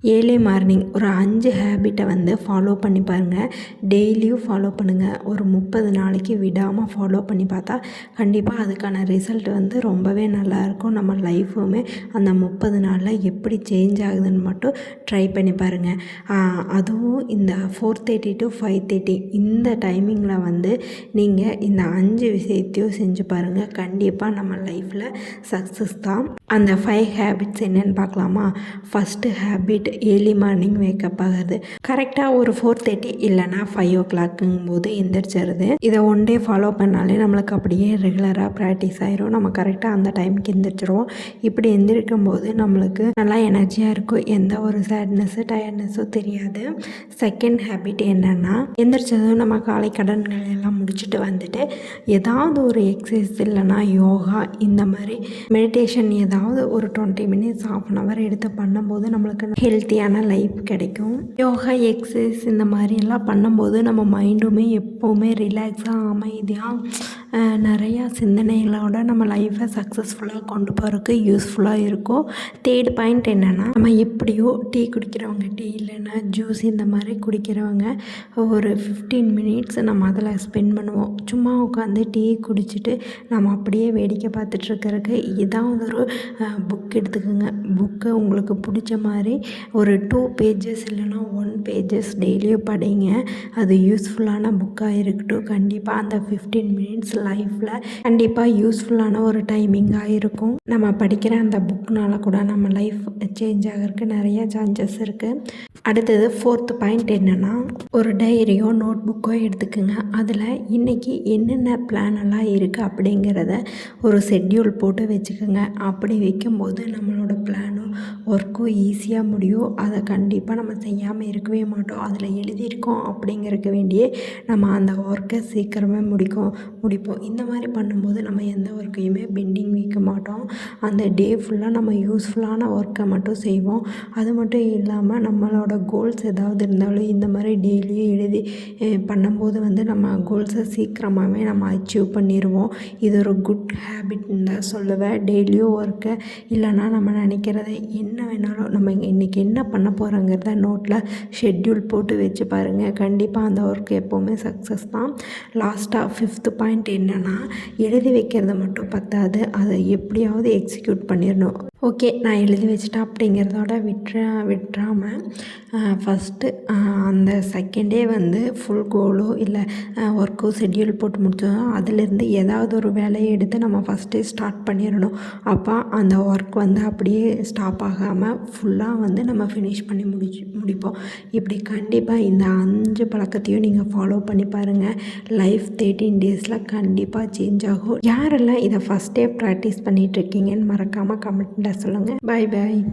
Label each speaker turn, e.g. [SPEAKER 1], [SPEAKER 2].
[SPEAKER 1] Early morning ஒரு 5 ஹேபிட்டை வந்து follow பண்ணி பாருங்கள். டெய்லியும் ஃபாலோ பண்ணுங்கள். ஒரு 30 நாளைக்கு விடாமல் ஃபாலோ பண்ணி பார்த்தா கண்டிப்பாக அதுக்கான ரிசல்ட் வந்து ரொம்பவே நல்லாயிருக்கும். நம்ம லைஃபுமே அந்த 30 நாளில் எப்படி சேஞ்ச் ஆகுதுன்னு மட்டும் ட்ரை பண்ணி பாருங்கள். அதுவும் இந்த 4:30 to 5:30 இந்த டைமிங்கில் வந்து நீங்கள் இந்த 5 விஷயத்தையும் செஞ்சு பாருங்கள். கண்டிப்பாக நம்ம லைஃப்பில் சக்ஸஸ் தான். அந்த 5 ஹேபிட்ஸ் என்னென்னு பார்க்கலாமா? First habit early morning wake up ஆகுது. கரெக்டாக ஒரு 4:30 இல்லைனா 5 o'clockங்கும் போது எந்திரிச்சிருது. இதை ஒன் டே ஃபாலோ பண்ணாலே நம்மளுக்கு அப்படியே ரெகுலராக ப்ராக்டிஸ் ஆயிரும். நம்ம கரெக்டாக அந்த டைமுக்கு எந்திரிச்சிருவோம். இப்படி எந்திரிக்கும் போது நம்மளுக்கு நல்லா எனர்ஜியாக இருக்கும். எந்த ஒரு சேட்னஸ்ஸு டயர்ட்னஸும் தெரியாது. செகண்ட் ஹேபிட் என்னென்னா, எந்திரிச்சதும் நம்ம காலை கடன்கள் எல்லாம் முடிச்சுட்டு வந்துட்டு ஏதாவது ஒரு எக்ஸசைஸ் இல்லைனா யோகா இந்த மாதிரி மெடிடேஷன் ஏதாவது ஒரு 20 minutes ½ hour எடுத்து பண்ணும்போது நம்மளுக்கு ஹெல்த்தியான லைஃப் கிடைக்கும். யோகா எக்ஸசைஸ் இந்த மாதிரியெல்லாம் பண்ணும்போது நம்ம மைண்டுமே எப்போவுமே ரிலாக்ஸாக அமைதியாக நிறையா சிந்தனைகளோட நம்ம லைஃப்பை சக்ஸஸ்ஃபுல்லாக கொண்டு போகிறதுக்கு யூஸ்ஃபுல்லாக இருக்கும். தேர்ட் பாயிண்ட் என்னென்னா, நம்ம எப்படியோ டீ குடிக்கிறவங்க டீ இல்லைன்னா ஜூஸ் இந்த மாதிரி குடிக்கிறவங்க ஒரு 15 minutes நம்ம அதில் ஸ்பெண்ட் பண்ணுவோம். சும்மா உட்காந்து டீ குடிச்சிட்டு நம்ம அப்படியே வேடிக்கை பார்த்துட்ருக்கறதுக்கு ஏதாவது ஒரு புக் எடுத்துக்கோங்க. புக்கு உங்களுக்கு பிடிச்ச மாதிரி ஒரு 2 pages இல்லைனா 1 pages டெய்லியும் படிங்க. அது யூஸ்ஃபுல்லான புக்காக இருக்கட்டும். கண்டிப்பாக அந்த 15 minutes லைஃப்பில் கண்டிப்பாக யூஸ்ஃபுல்லான ஒரு டைமிங்காக இருக்கும். நம்ம படிக்கிற அந்த புக்னால கூட நம்ம லைஃப் சேஞ்ச் ஆகிறதுக்கு நிறைய சான்சஸ் இருக்குது. அடுத்தது 4th பாயிண்ட் என்னென்னா, ஒரு டைரியோ நோட் புக்கோ எடுத்துக்கோங்க. அதில் இன்றைக்கி என்னென்ன பிளான் எல்லாம் இருக்குது அப்படிங்கிறத ஒரு ஷெட்யூல் போட்டு வச்சுக்கோங்க. அப்படி வைக்கும்போது நம்மளோட பிளானும் ஒர்க்கும் ஈஸியாக முடியும். அதை கண்டிப்பாக நம்ம செய்யாமல் இருக்கவே மாட்டோம். அதில் எழுதியிருக்கோம் அப்படிங்கிறதுக்கு வேண்டியே நம்ம அந்த ஒர்க்கை சீக்கிரமே முடிப்போம். இந்த மாதிரி பண்ணும்போது நம்ம எந்த ஒர்க்கையுமே பெண்டிங் வைக்க மாட்டோம். அந்த டே ஃபுல்லாக நம்ம யூஸ்ஃபுல்லான ஒர்க்கை மட்டும் செய்வோம். அது மட்டும் இல்லாமல் நம்மளோட கோல்ஸ் ஏதாவது இருந்தாலும் இந்த மாதிரி டெய்லியும் எழுதி பண்ணும்போது வந்து நம்ம கோல்ஸை சீக்கிரமாகவே நம்ம அச்சீவ் பண்ணிடுவோம். இது ஒரு குட் ஹேபிட்னு தான் சொல்லுவேன். டெய்லியும் ஒர்க்கை இல்லைனா நம்ம நினைக்கிறத என்ன வேணாலும் நம்ம இன்றைக்கி என்ன பண்ண போகிறோங்கிறத நோட்டில் ஷெட்யூல் போட்டு வச்சு பாருங்கள். கண்டிப்பாக அந்த ஒர்க் எப்போவுமே சக்ஸஸ் தான். லாஸ்ட்டாக 5th பாயிண்ட் என்னென்னா, எழுதி வைக்கிறது மட்டும் பத்தாது, அதை எப்படியாவது எக்ஸிக்யூட் பண்ணிடணும். ஓகே, நான் எழுதி வச்சிட்டேன் அப்படிங்கிறதோட விட்டுறாமல் ஃபஸ்ட்டு அந்த செகண்டே வந்து ஃபுல் கோலோ இல்லை ஒர்க்கோ ஷெட்யூல் போட்டு முடிச்சோம். அதுலேருந்து ஏதாவது ஒரு வேலையை எடுத்து நம்ம ஃபஸ்ட்டே ஸ்டார்ட் பண்ணிடணும். அப்போ அந்த ஒர்க் வந்து அப்படியே ஸ்டாப் ஆகாமல் ஃபுல்லாக வந்து நம்ம ஃபினிஷ் பண்ணி முடிப்போம். இப்படி கண்டிப்பாக இந்த 5 பழக்கத்தையும் நீங்கள் ஃபாலோ பண்ணி பாருங்கள். லைஃப் 13 daysல கண்டிப்பாக சேஞ்ச் ஆகும். யாரெல்லாம் இதை ஃபஸ்ட்டே ப்ராக்டிஸ் பண்ணிகிட்ருக்கீங்கன்னு மறக்காமல் கமெண்ட்டில் சொல்லுங்கள். பாய் பாய்.